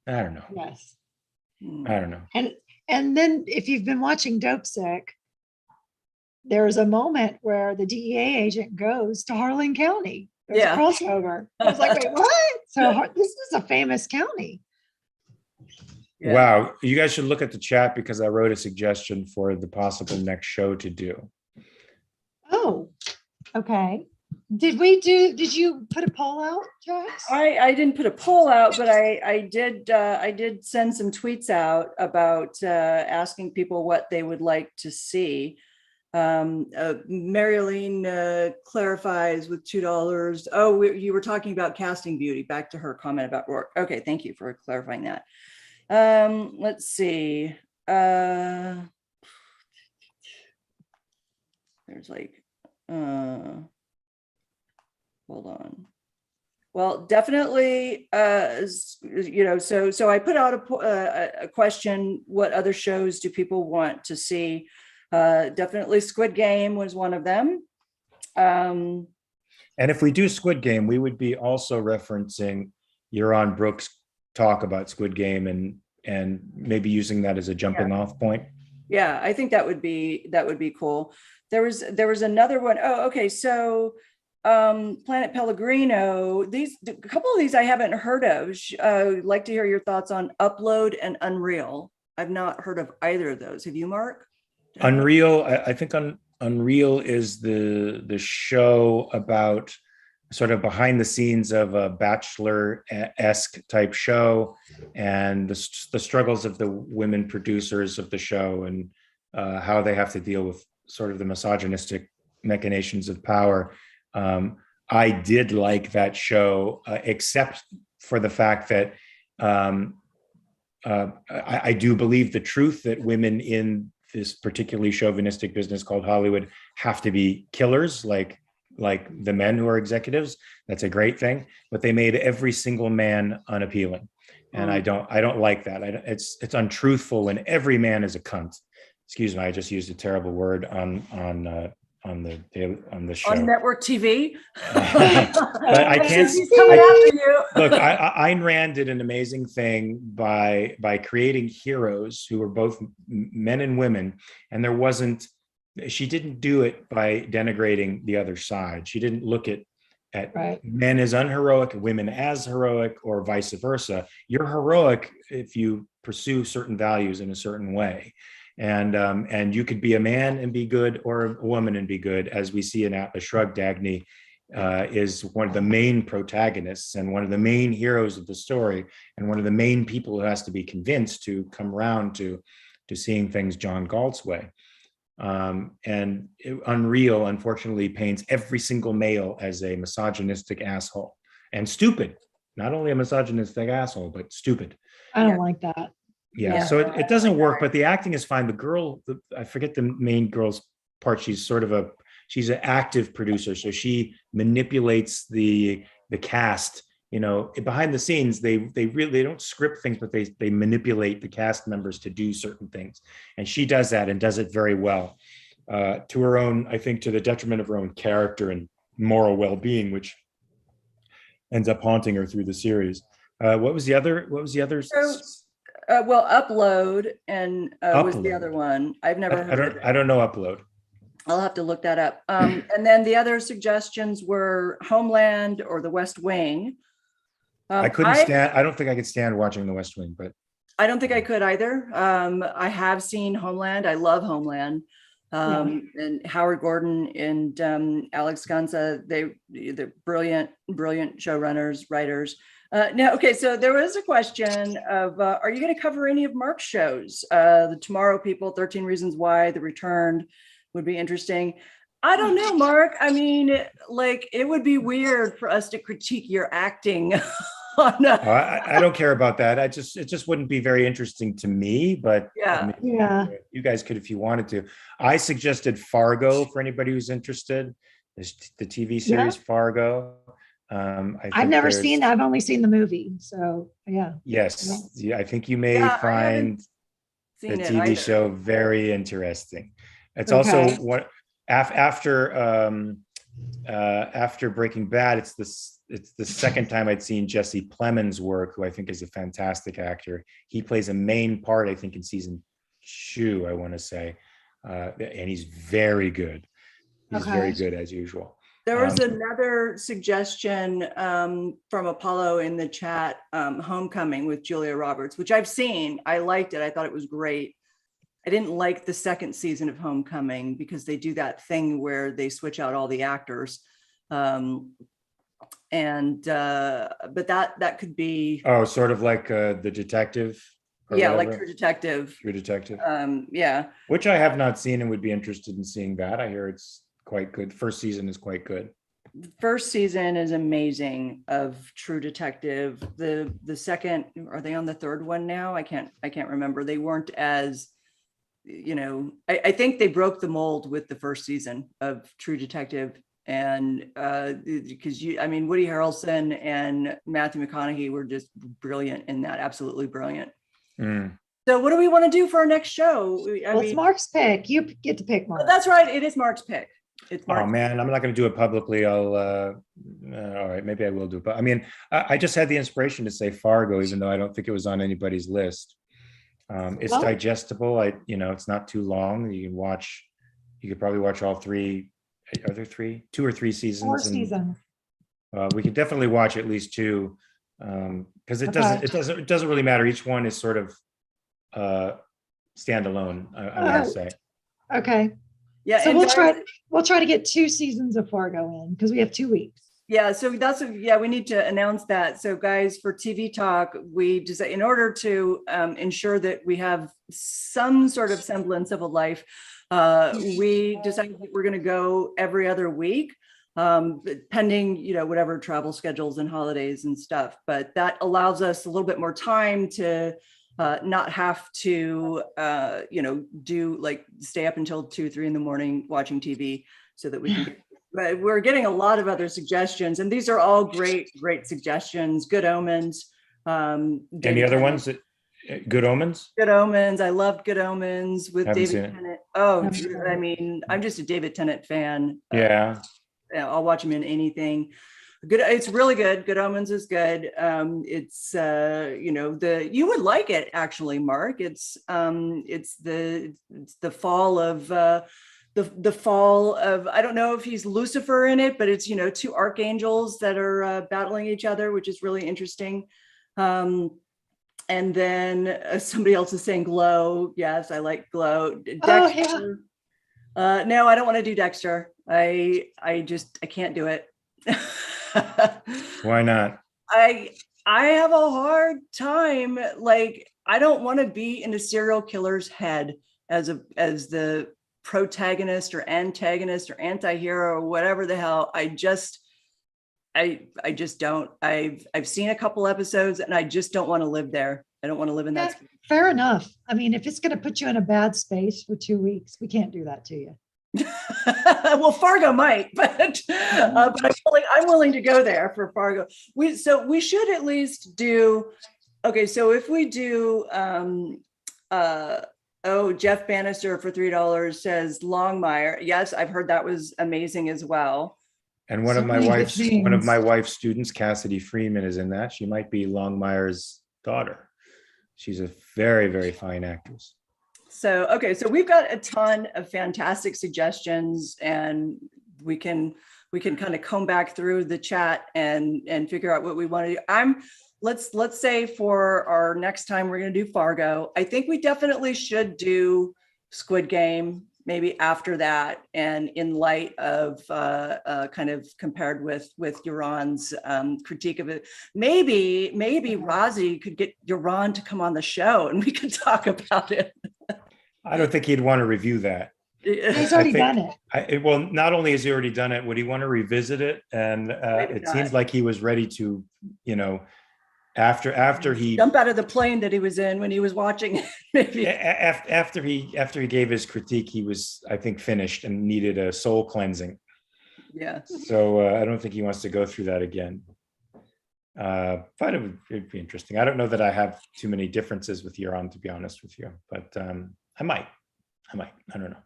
A: I don't know.
C: Yes.
A: I don't know.
C: And then if you've been watching Dope Sick, there's a moment where the DEA agent goes to Harlan County. There's a crossover. I was like, wait, what? So this is a famous county.
B: Yeah.
C: Wow.
A: You guys should look at the chat, because I wrote a suggestion for the possible next show to do.
C: Oh, okay. Did you put a poll out, Jax?
B: I didn't put a poll out, but I did send some tweets out about asking people what they would like to see. Marilyn clarifies with $2. Oh, you were talking about casting beauty. Back to her comment about Rourke. Okay, thank you for clarifying that. Let's see. There's like, hold on. Well, definitely, you know, so I put out a question: what other shows do people want to see? Definitely Squid Game was one of them.
A: And if we do Squid Game, we would be also referencing Euron Brooks' talk about Squid Game, and maybe using that as a jumping off point.
B: Yeah, I think that would be cool. There was another one. Oh, okay. So Planet Pellegrino, a couple of these I haven't heard of. I'd like to hear your thoughts on Upload and Unreal. I've not heard of either of those. Have you, Mark?
A: Unreal, I think Unreal is the show about sort of behind the scenes of a Bachelor-esque type show, and the struggles of the women producers of the show, and how they have to deal with sort of the misogynistic machinations of power. I did like that show, except for the fact that I do believe the truth that women in this particularly chauvinistic business called Hollywood have to be killers, like the men who are executives. That's a great thing, but they made every single man unappealing, and I don't like that. It's untruthful when every man is a cunt. Excuse me, I just used a terrible word on the show
B: On network TV.
A: But I can't.
B: He's coming after you.
A: Look, Ayn Rand did an amazing thing by creating heroes who were both men and women, and there wasn't. She didn't do it by denigrating the other side. She didn't look at
C: Right.
A: men as unheroic, women as heroic, or vice versa. You're heroic if you pursue certain values in a certain way. And you could be a man and be good, or a woman and be good, as we see in Atlas Shrugged. Dagny is one of the main protagonists and one of the main heroes of the story, and one of the main people who has to be convinced to come around to seeing things John Galt's way. And Unreal, unfortunately, paints every single male as a misogynistic asshole and stupid. Not only a misogynistic asshole, but stupid.
C: I don't like that.
A: Yeah, so it doesn't work, but the acting is fine. The girl, I forget the main girl's part. She's sort of she's an active producer, so she manipulates the cast. You know, behind the scenes, they don't script things, but they manipulate the cast members to do certain things, and she does that and does it very well, to her own, I think, to the detriment of her own character and moral well-being, which ends up haunting her through the series. What was the other?
B: Well, Upload and was the
A: Upload.
B: other one. I've never heard of it.
A: I don't know Upload.
B: I'll have to look that up. And then the other suggestions were Homeland or The West Wing.
A: I couldn't stand. I don't think I could stand watching The West Wing, but
B: I don't think I could either. I have seen Homeland. I love Homeland. And Howard Gordon and Alex Gansa, they're brilliant showrunners, writers. Now, okay, so there was a question of, are you going to cover any of Mark's shows? The Tomorrow People, 13 Reasons Why, The Returned would be interesting. I don't know, Mark. I mean, like, it would be weird for us to critique your acting.
A: I don't care about that. it just wouldn't be very interesting to me, but
B: yeah,
A: I mean, you guys could if you wanted to. I suggested Fargo for anybody who's interested. There's the TV series Fargo.
C: I've never seen that. I've only seen the movie. So yeah.
A: Yes. Yeah, I think you may find the TV show very interesting. It's also what after Breaking Bad, it's the second time I'd seen Jesse Plemons' work, who I think is a fantastic actor. He plays a main part, I think, in season 2, I want to say. And he's very good. He's very good as usual.
B: There was another suggestion from Apollo in the chat, Homecoming with Julia Roberts, which I've seen. I liked it. I thought it was great. I didn't like the second season of Homecoming because they do that thing where they switch out all the actors. But that could be
A: sort of like The Detective.
B: Like True Detective.
A: Which I have not seen and would be interested in seeing that. I hear it's quite good. First season is quite good.
B: First season is amazing of True Detective. The second, are they on the third one now? I can't remember. They weren't as, I think they broke the mold with the first season of True Detective. And because Woody Harrelson and Matthew McConaughey were just brilliant in that, absolutely brilliant. So what do we want to do for our next show?
C: It's Mark's pick. You get to pick, Mark.
B: That's right. It is Mark's pick. It's Mark's
A: I'm not going to do it publicly. All right, maybe I will do it. But I just had the inspiration to say Fargo, even though I don't think it was on anybody's list. It's digestible. It's not too long. You could probably watch all 3. Are there 3? 2 or 3 seasons?
C: 4 seasons.
A: We could definitely watch at least 2, because it doesn't really matter. Each one is sort of standalone. I would say.
C: Okay.
B: Yeah.
C: So we'll try to get 2 seasons of Fargo in because we have 2 weeks.
B: Yeah. So we need to announce that. So guys, for TV Talk, we just, in order to ensure that we have some sort of semblance of a life, we decided that we're going to go every other week. pending, whatever travel schedules and holidays and stuff. But that allows us a little bit more time to not have to, do like stay up until 2, 3 in the morning watching TV so that we can. But we're getting a lot of other suggestions, and these are all great suggestions. Good Omens.
A: Any other ones that Good Omens?
B: Good Omens. I loved Good Omens with
A: Haven't seen
B: David
A: it.
B: Tennant. Oh, I mean, I'm just a David Tennant fan.
A: Yeah.
B: I'll watch him in anything. Good. It's really good. Good Omens is good. It's you would like it actually, Mark. It's the fall of the fall of, I don't know if he's Lucifer in it, but it's 2 archangels that are battling each other, which is really interesting. And then somebody else is saying Glow. Yes, I like Glow. Dexter. No, I don't want to do Dexter. I can't do it.
A: Why not?
B: I have a hard time. Like, I don't want to be in a serial killer's head as the protagonist or antagonist or anti-hero or whatever the hell. I just don't. I've seen a couple episodes and I just don't want to live there. I don't want to live in that space.
C: Fair enough. I mean, if it's going to put you in a bad space for 2 weeks, we can't do that to you.
B: Well, Fargo might, but I'm willing to go there for Fargo. We should at least do. Okay, so if we do, Jeff Bannister for $3 says Longmire. Yes, I've heard that was amazing as well.
A: And one of my wife's students, Cassidy Freeman, is in that. She might be Longmire's daughter. She's a very, very fine actress.
B: So, okay, so we've got a ton of fantastic suggestions, and we can kind of comb back through the chat and figure out what we want to do. Let's say for our next time we're going to do Fargo. I think we definitely should do Squid Game maybe after that, and in light of kind of compared with Yaron's critique of it. Maybe Razi could get Yaron to come on the show and we could talk about it.
A: I don't think he'd want to review that.
C: He's already done it.
A: Well, not only has he already done it, would he want to revisit it? And it seems like he was ready to, after he
B: jump out of the plane that he was in when he was watching it. Maybe
A: after he gave his critique, he was, I think, finished and needed a soul cleansing.
B: Yeah.
A: So I don't think he wants to go through that again. But it'd be interesting. I don't know that I have too many differences with Yaron, to be honest with you, but I might. I don't know.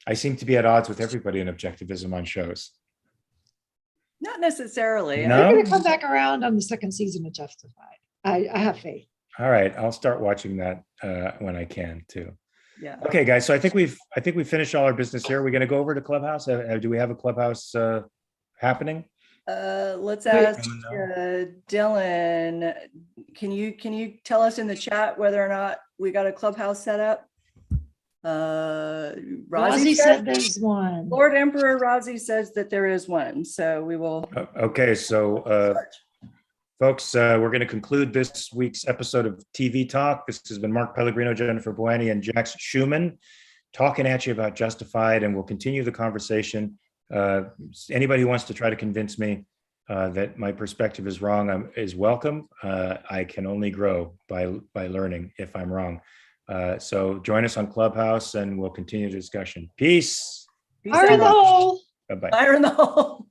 A: I seem to be at odds with everybody in objectivism on shows.
B: Not necessarily.
A: No?
C: I'm going to come back around on the second season of Justified. I have faith.
A: All right, I'll start watching that when I can too.
B: Yeah.
A: Okay, guys. So I think we've finished all our business here. We're going to go over to Clubhouse. Do we have a Clubhouse happening?
B: Let's ask Dylan. Can you tell us in the chat whether or not we got a Clubhouse set up?
C: Razi said there's one.
B: Lord Emperor Razi says that there is one, so we will.
A: Okay, so folks, we're going to conclude this week's episode of TV Talk. This has been Mark Pellegrino, Jennifer Bouani, and Jax Schumann talking at you about Justified, and we'll continue the conversation. Anybody who wants to try to convince me that my perspective is wrong is welcome. I can only grow by learning if I'm wrong. So join us on Clubhouse and we'll continue the discussion. Peace.
C: Fire in the hole.
A: Bye-bye.
B: Fire in the hole.